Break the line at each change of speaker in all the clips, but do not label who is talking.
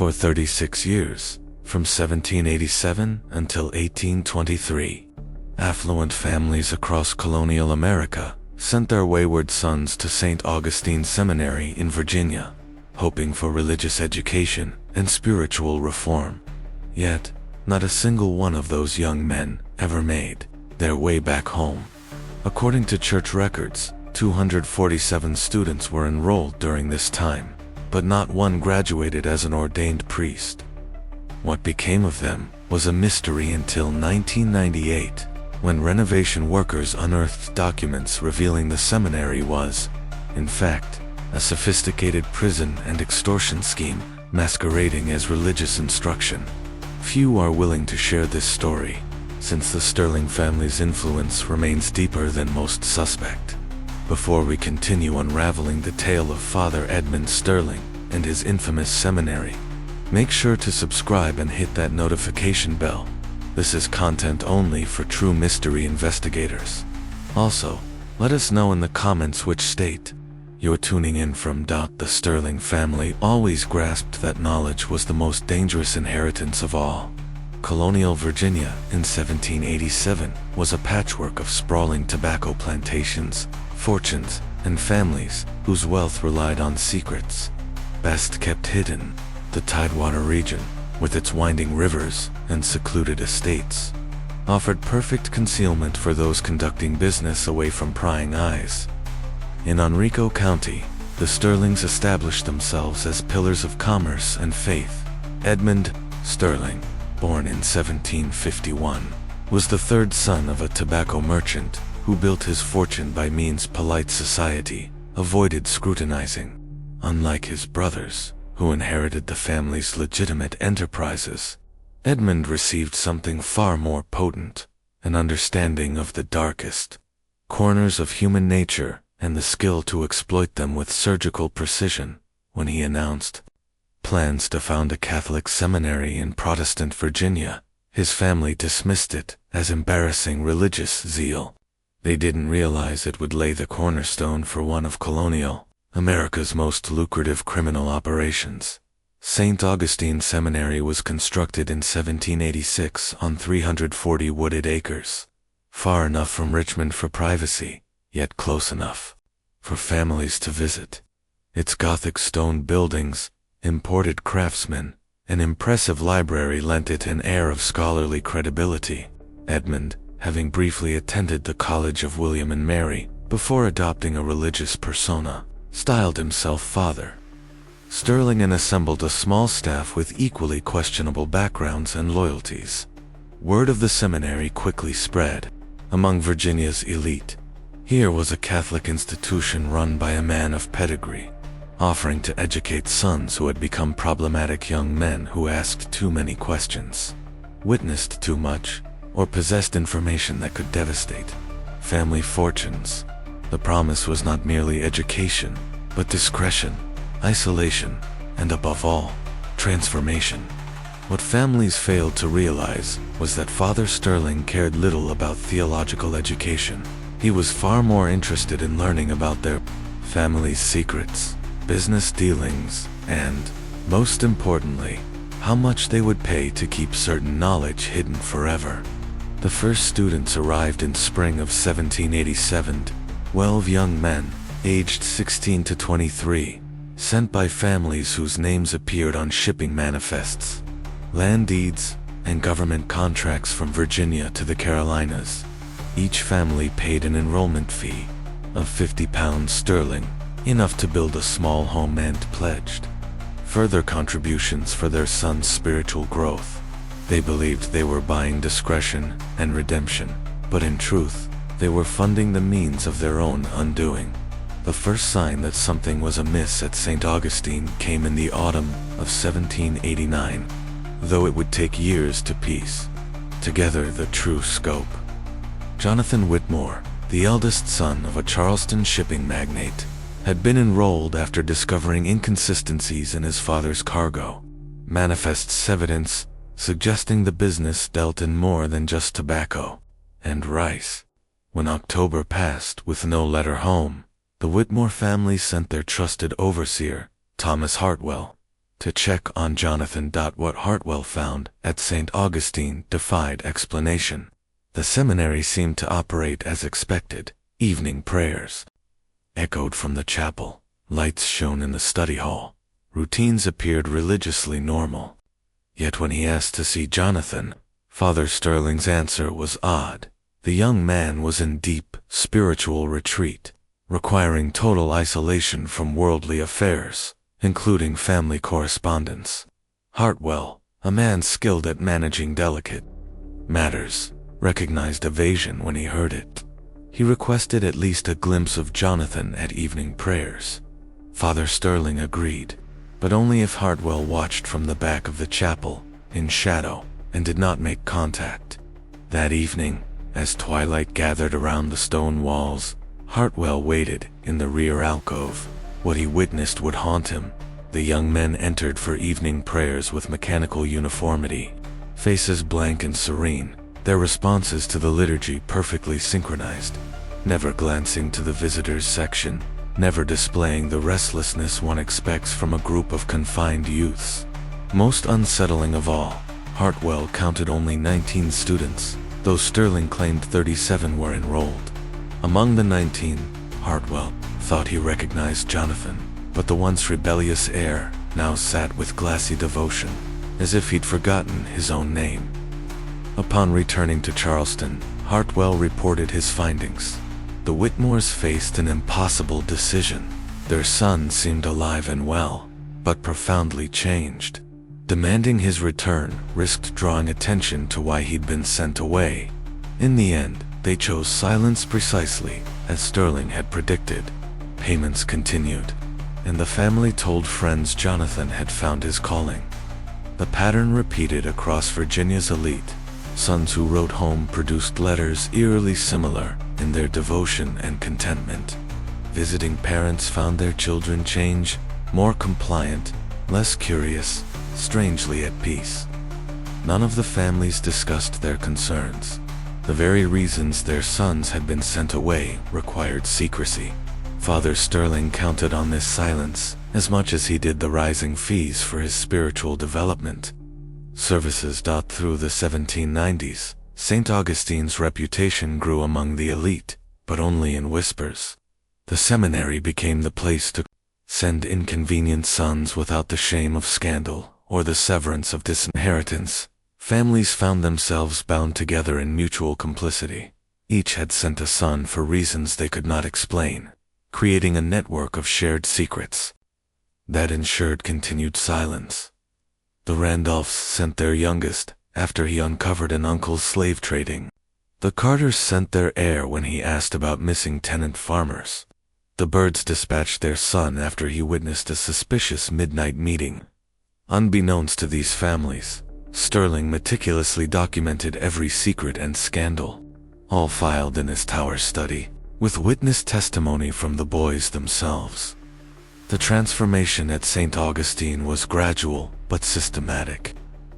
For 36 years, from 1787 until 1823, affluent families across colonial America sent their wayward sons to St. Augustine Seminary in Virginia, hoping for religious education and spiritual reform. Yet, not a single one of those young men ever made their way back home. According to church records, 247 students were enrolled during this time, but not one graduated as an ordained priest. What became of them was a mystery until 1998, when renovation workers unearthed documents revealing the seminary was, in fact, a sophisticated prison and extortion scheme masquerading as religious instruction. Few are willing to share this story, since the Sterling family's influence remains deeper than most suspect. Before we continue unraveling the tale of Father Edmund Sterling and his infamous seminary, make sure to subscribe and hit that notification bell. This is content only for true mystery investigators. Also, let us know in the comments which state you're tuning in from. The Sterling family always grasped that knowledge was the most dangerous inheritance of all. Colonial Virginia in 1787 was a patchwork of sprawling tobacco plantations, fortunes, and families whose wealth relied on secrets best kept hidden. The Tidewater region, with its winding rivers and secluded estates, offered perfect concealment for those conducting business away from prying eyes. In Henrico County, the Sterlings established themselves as pillars of commerce and faith. Edmund Sterling, born in 1751, was the third son of a tobacco merchant who built his fortune by means polite society avoided scrutinizing. Unlike his brothers, who inherited the family's legitimate enterprises, Edmund received something far more potent, an understanding of the darkest corners of human nature and the skill to exploit them with surgical precision. When he announced plans to found a Catholic seminary in Protestant Virginia, his family dismissed it as embarrassing religious zeal. They didn't realize it would lay the cornerstone for one of colonial America's most lucrative criminal operations. St. Augustine Seminary was constructed in 1786 on 340 wooded acres, far enough from Richmond for privacy, yet close enough for families to visit. Its Gothic stone buildings, imported craftsmen, and impressive library lent it an air of scholarly credibility. Edmund, having briefly attended the College of William and Mary before adopting a religious persona, styled himself Father Sterling and assembled a small staff with equally questionable backgrounds and loyalties. Word of the seminary quickly spread among Virginia's elite. Here was a Catholic institution run by a man of pedigree, offering to educate sons who had become problematic young men who asked too many questions, witnessed too much, or possessed information that could devastate family fortunes. The promise was not merely education, but discretion, isolation, and above all, transformation. What families failed to realize was that Father Sterling cared little about theological education. He was far more interested in learning about their family's secrets, business dealings, and, most importantly, how much they would pay to keep certain knowledge hidden forever. The first students arrived in spring of 1787, 12 young men, aged 16 to 23, sent by families whose names appeared on shipping manifests, land deeds, and government contracts from Virginia to the Carolinas. Each family paid an enrollment fee of £50, enough to build a small home, and pledged further contributions for their son's spiritual growth. They believed they were buying discretion and redemption, but in truth, they were funding the means of their own undoing. The first sign that something was amiss at St. Augustine came in the autumn of 1789, though it would take years to piece together the true scope. Jonathan Whitmore, the eldest son of a Charleston shipping magnate, had been enrolled after discovering inconsistencies in his father's cargo, manifest evidence suggesting the business dealt in more than just tobacco and rice. When October passed with no letter home, the Whitmore family sent their trusted overseer, Thomas Hartwell, to check on Jonathan. What Hartwell found at St. Augustine defied explanation. The seminary seemed to operate as expected. Evening prayers echoed from the chapel. Lights shone in the study hall. Routines appeared religiously normal. Yet when he asked to see Jonathan, Father Sterling's answer was odd. The young man was in deep, spiritual retreat, requiring total isolation from worldly affairs, including family correspondence. Hartwell, a man skilled at managing delicate matters, recognized evasion when he heard it. He requested at least a glimpse of Jonathan at evening prayers. Father Sterling agreed, but only if Hartwell watched from the back of the chapel, in shadow, and did not make contact. That evening, as twilight gathered around the stone walls, Hartwell waited in the rear alcove. What he witnessed would haunt him. The young men entered for evening prayers with mechanical uniformity, faces blank and serene, their responses to the liturgy perfectly synchronized, never glancing to the visitors section, never displaying the restlessness one expects from a group of confined youths. Most unsettling of all, Hartwell counted only 19 students, though Sterling claimed 37 were enrolled. Among the 19, Hartwell thought he recognized Jonathan, but the once rebellious heir now sat with glassy devotion, as if he'd forgotten his own name. Upon returning to Charleston, Hartwell reported his findings. The Whitmores faced an impossible decision. Their son seemed alive and well, but profoundly changed. Demanding his return risked drawing attention to why he'd been sent away. In the end, they chose silence precisely as Sterling had predicted. Payments continued, and the family told friends Jonathan had found his calling. The pattern repeated across Virginia's elite. Sons who wrote home produced letters eerily similar in their devotion and contentment. Visiting parents found their children change, more compliant, less curious, strangely at peace. None of the families discussed their concerns. The very reasons their sons had been sent away required secrecy. Father Sterling counted on this silence as much as he did the rising fees for his spiritual development. Services. Through the 1790s, St. Augustine's reputation grew among the elite, but only in whispers. The seminary became the place to send inconvenient sons without the shame of scandal or the severance of disinheritance. Families found themselves bound together in mutual complicity. Each had sent a son for reasons they could not explain, creating a network of shared secrets that ensured continued silence. The Randolphs sent their youngest after he uncovered an uncle's slave trading. The Carters sent their heir when he asked about missing tenant farmers. The Byrds dispatched their son after he witnessed a suspicious midnight meeting. Unbeknownst to these families, Sterling meticulously documented every secret and scandal, all filed in his tower study, with witness testimony from the boys themselves. The transformation at St. Augustine was gradual but systematic.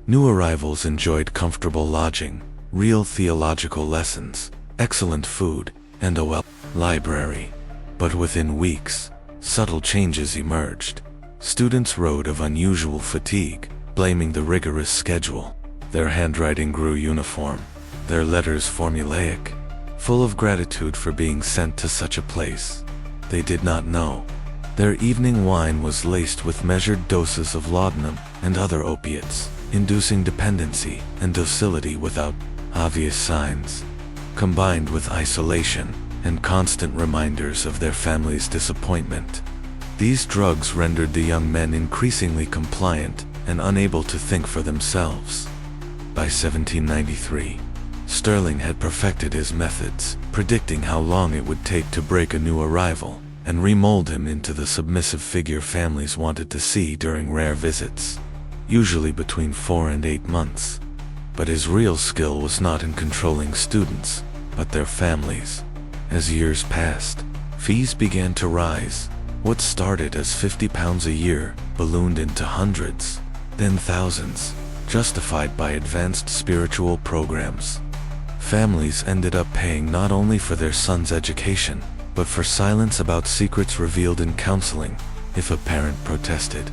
New arrivals enjoyed comfortable lodging, real theological lessons, excellent food, and a library. But within weeks, subtle changes emerged. Students wrote of unusual fatigue, blaming the rigorous schedule. Their handwriting grew uniform, their letters formulaic, full of gratitude for being sent to such a place. They did not know their evening wine was laced with measured doses of laudanum and other opiates, inducing dependency and docility without obvious signs. Combined with isolation and constant reminders of their family's disappointment, these drugs rendered the young men increasingly compliant and unable to think for themselves. By 1793, Sterling had perfected his methods, predicting how long it would take to break a new arrival and remold him into the submissive figure families wanted to see during rare visits, usually between 4 and 8 months. But his real skill was not in controlling students, but their families. As years passed, fees began to rise. What started as £50 a year ballooned into hundreds, then thousands, justified by advanced spiritual programs. Families ended up paying not only for their son's education, but for silence about secrets revealed in counseling, if a parent protested.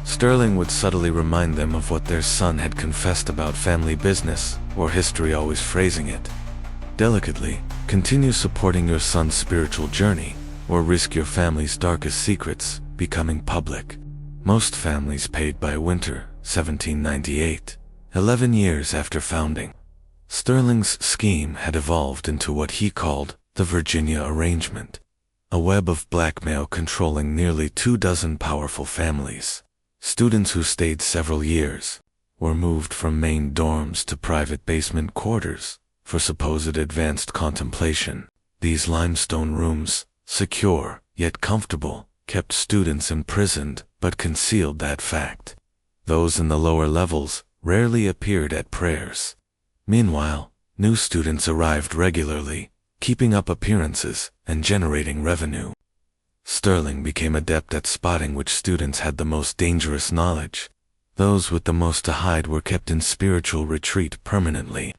Sterling would subtly remind them of what their son had confessed about family business, or history always phrasing it delicately: continue supporting your son's spiritual journey, or risk your family's darkest secrets becoming public. Most families paid by winter, 1798, 11 years after founding. Sterling's scheme had evolved into what he called the Virginia Arrangement, a web of blackmail controlling nearly 24 powerful families. Students who stayed several years were moved from main dorms to private basement quarters for supposed advanced contemplation. These limestone rooms, secure yet comfortable, kept students imprisoned but concealed that fact. Those in the lower levels rarely appeared at prayers. Meanwhile, new students arrived regularly, keeping up appearances and generating revenue. Sterling became adept at spotting which students had the most dangerous knowledge. Those with the most to hide were kept in spiritual retreat permanently.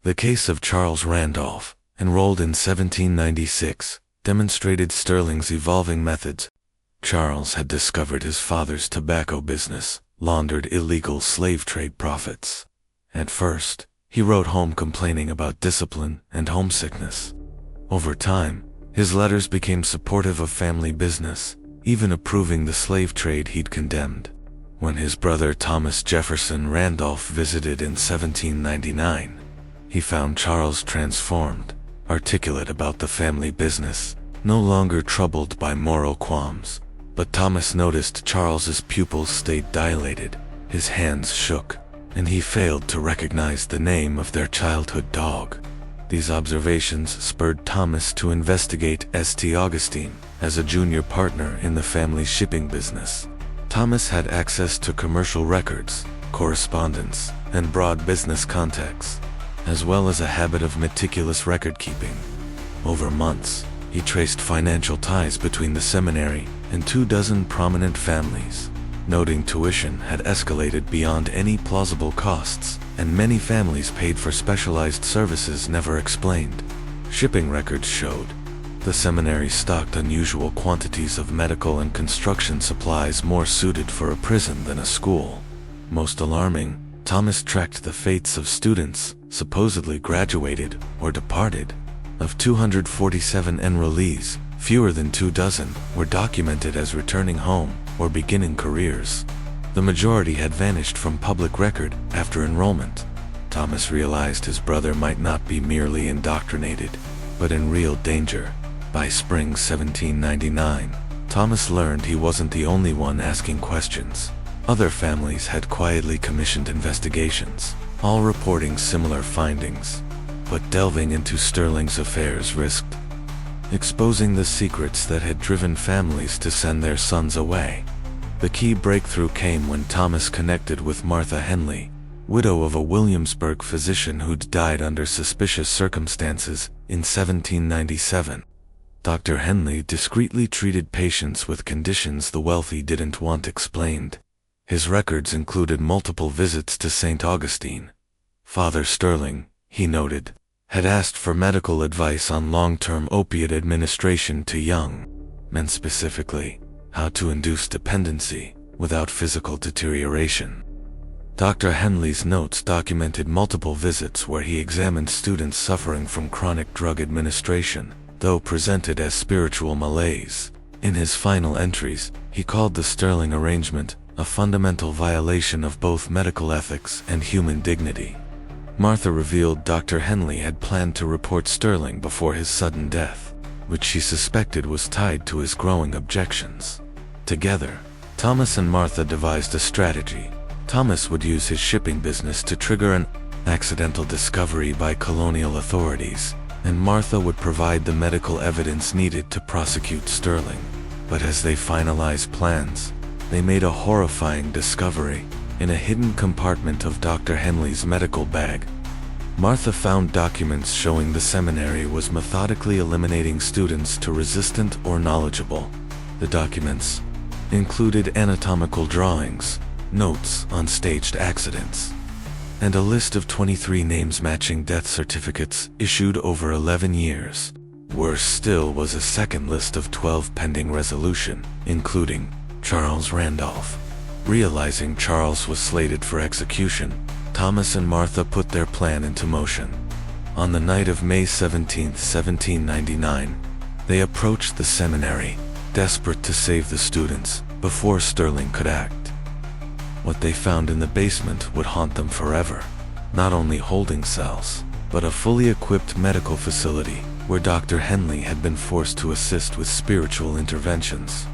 The case of Charles Randolph, enrolled in 1796, demonstrated Sterling's evolving methods. Charles had discovered his father's tobacco business laundered illegal slave trade profits. At first, he wrote home complaining about discipline and homesickness. Over time, his letters became supportive of family business, even approving the slave trade he'd condemned. When his brother Thomas Jefferson Randolph visited in 1799, he found Charles transformed, articulate about the family business, no longer troubled by moral qualms. But Thomas noticed Charles's pupils stayed dilated, his hands shook, and he failed to recognize the name of their childhood dog. These observations spurred Thomas to investigate St. Augustine as a junior partner in the family shipping business. Thomas had access to commercial records, correspondence, and broad business contacts, as well as a habit of meticulous record-keeping. Over months, he traced financial ties between the seminary and 24 prominent families, noting tuition had escalated beyond any plausible costs, and many families paid for specialized services never explained. Shipping records showed the seminary stocked unusual quantities of medical and construction supplies more suited for a prison than a school. Most alarming, Thomas tracked the fates of students supposedly graduated or departed. Of 247 enrollees, fewer than 24 were documented as returning home or beginning careers. The majority had vanished from public record after enrollment. Thomas realized his brother might not be merely indoctrinated, but in real danger. By spring 1799, Thomas learned he wasn't the only one asking questions. Other families had quietly commissioned investigations, all reporting similar findings. But delving into Sterling's affairs risked exposing the secrets that had driven families to send their sons away. The key breakthrough came when Thomas connected with Martha Henley, widow of a Williamsburg physician who'd died under suspicious circumstances in 1797. Dr. Henley discreetly treated patients with conditions the wealthy didn't want explained. His records included multiple visits to St. Augustine. Father Sterling, he noted, had asked for medical advice on long-term opiate administration to young men, specifically how to induce dependency without physical deterioration. Dr. Henley's notes documented multiple visits where he examined students suffering from chronic drug administration, though presented as spiritual malaise. In his final entries, he called the Sterling Arrangement a fundamental violation of both medical ethics and human dignity. Martha revealed Dr. Henley had planned to report Sterling before his sudden death, which she suspected was tied to his growing objections. Together, Thomas and Martha devised a strategy. Thomas would use his shipping business to trigger an accidental discovery by colonial authorities, and Martha would provide the medical evidence needed to prosecute Sterling. But as they finalized plans, they made a horrifying discovery. In a hidden compartment of Dr. Henley's medical bag, Martha found documents showing the seminary was methodically eliminating students too resistant or knowledgeable. The documents included anatomical drawings, notes on staged accidents, and a list of 23 names matching death certificates issued over 11 years. Worse still was a second list of 12 pending resolution, including Charles Randolph. Realizing Charles was slated for execution, Thomas and Martha put their plan into motion. On the night of May 17, 1799, they approached the seminary, desperate to save the students before Sterling could act. What they found in the basement would haunt them forever. Not only holding cells, but a fully equipped medical facility where Dr. Henley had been forced to assist with spiritual interventions.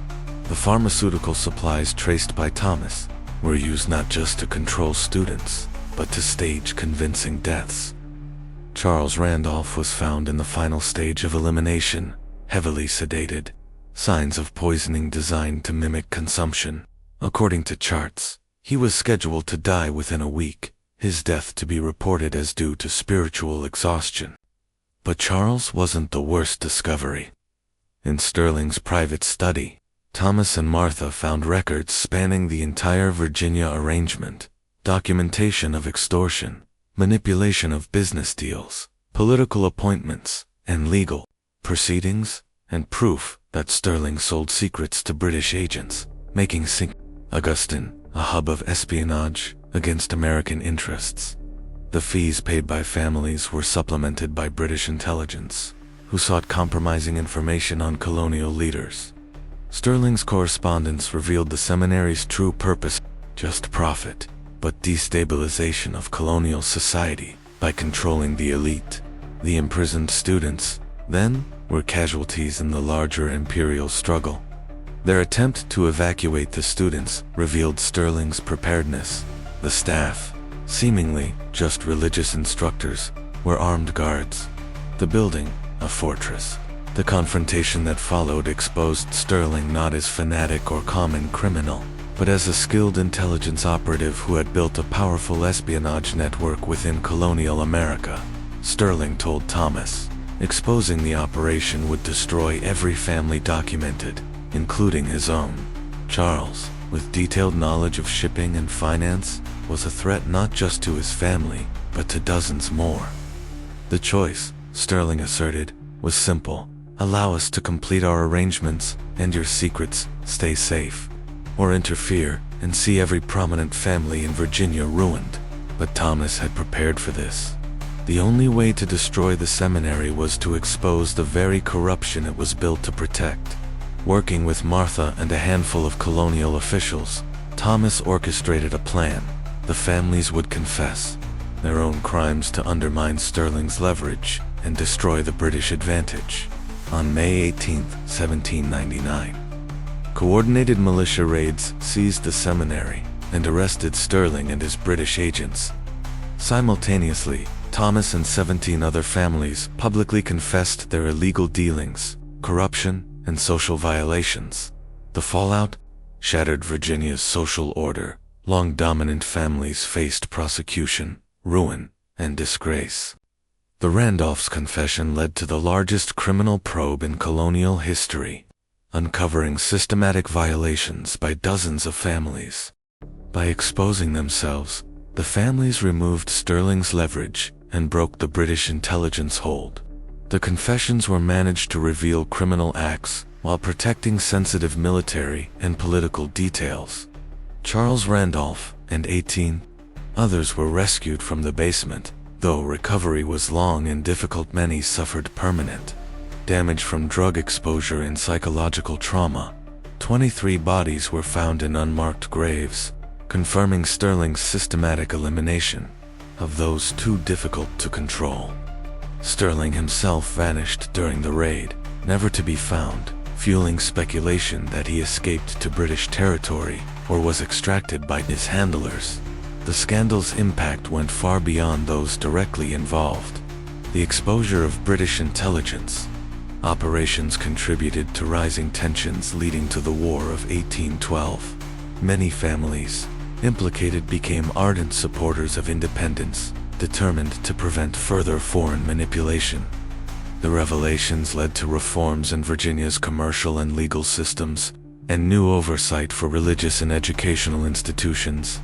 The pharmaceutical supplies traced by Thomas were used not just to control students, but to stage convincing deaths. Charles Randolph was found in the final stage of elimination, heavily sedated, signs of poisoning designed to mimic consumption. According to charts, he was scheduled to die within a week, his death to be reported as due to spiritual exhaustion. But Charles wasn't the worst discovery. In Sterling's private study, Thomas and Martha found records spanning the entire Virginia arrangement, documentation of extortion, manipulation of business deals, political appointments, and legal proceedings, and proof that Sterling sold secrets to British agents, making St. Augustine a hub of espionage against American interests. The fees paid by families were supplemented by British intelligence, who sought compromising information on colonial leaders. Sterling's correspondence revealed the seminary's true purpose: just profit, but destabilization of colonial society by controlling the elite. The imprisoned students, then, were casualties in the larger imperial struggle. Their attempt to evacuate the students revealed Sterling's preparedness. The staff, seemingly just religious instructors, were armed guards. The building, a fortress. The confrontation that followed exposed Sterling not as fanatic or common criminal, but as a skilled intelligence operative who had built a powerful espionage network within colonial America. Sterling told Thomas, exposing the operation would destroy every family documented, including his own. Charles, with detailed knowledge of shipping and finance, was a threat not just to his family, but to dozens more. The choice, Sterling asserted, was simple: allow us to complete our arrangements, and your secrets stay safe. Or interfere, and see every prominent family in Virginia ruined. But Thomas had prepared for this. The only way to destroy the seminary was to expose the very corruption it was built to protect. Working with Martha and a handful of colonial officials, Thomas orchestrated a plan. The families would confess their own crimes to undermine Sterling's leverage and destroy the British advantage. On May 18, 1799, coordinated militia raids seized the seminary and arrested Sterling and his British agents. Simultaneously, Thomas and 17 other families publicly confessed their illegal dealings, corruption, and social violations. The fallout shattered Virginia's social order. Long dominant families faced prosecution, ruin, and disgrace. The Randolphs' confession led to the largest criminal probe in colonial history, uncovering systematic violations by dozens of families. By exposing themselves, the families removed Sterling's leverage and broke the British intelligence hold. The confessions were managed to reveal criminal acts while protecting sensitive military and political details. Charles Randolph and 18 others were rescued from the basement. Though recovery was long and difficult, many suffered permanent damage from drug exposure and psychological trauma. 23 bodies were found in unmarked graves, confirming Sterling's systematic elimination of those too difficult to control. Sterling himself vanished during the raid, never to be found, fueling speculation that he escaped to British territory or was extracted by his handlers. The scandal's impact went far beyond those directly involved. The exposure of British intelligence operations contributed to rising tensions leading to the War of 1812. Many families implicated became ardent supporters of independence, determined to prevent further foreign manipulation. The revelations led to reforms in Virginia's commercial and legal systems, and new oversight for religious and educational institutions.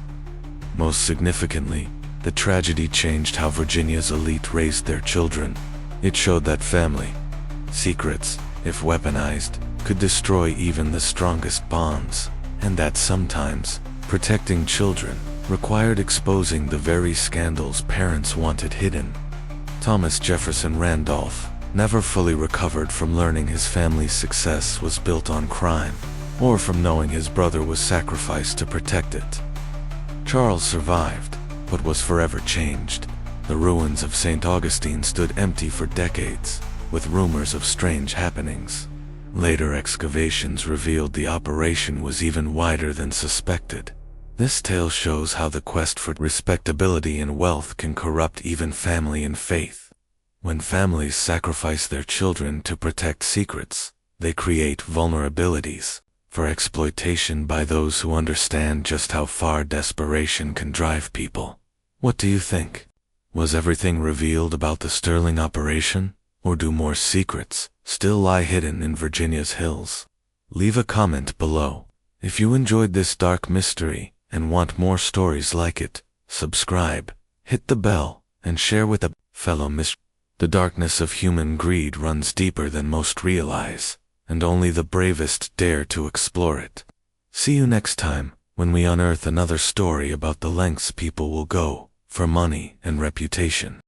Most significantly, the tragedy changed how Virginia's elite raised their children. It showed that family secrets, if weaponized, could destroy even the strongest bonds, and that sometimes Protecting children required exposing the very scandals parents wanted hidden. Thomas Jefferson Randolph never fully recovered from learning his family's success was built on crime, or from knowing his brother was sacrificed to protect it. Charles survived, but was forever changed. The ruins of St. Augustine stood empty for decades, with rumors of strange happenings. Later excavations revealed the operation was even wider than suspected. This tale shows how the quest for respectability and wealth can corrupt even family and faith. When families sacrifice their children to protect secrets, they create vulnerabilities for exploitation by those who understand just how far desperation can drive people. What do you think? Was everything revealed about the Sterling operation, or do more secrets still lie hidden in Virginia's hills? Leave a comment below. If you enjoyed this dark mystery and want more stories like it, subscribe, hit the bell, and share with a fellow mystery. The darkness of human greed runs deeper than most realize, and only the bravest dare to explore it. See you next time, when we unearth another story about the lengths people will go for money and reputation.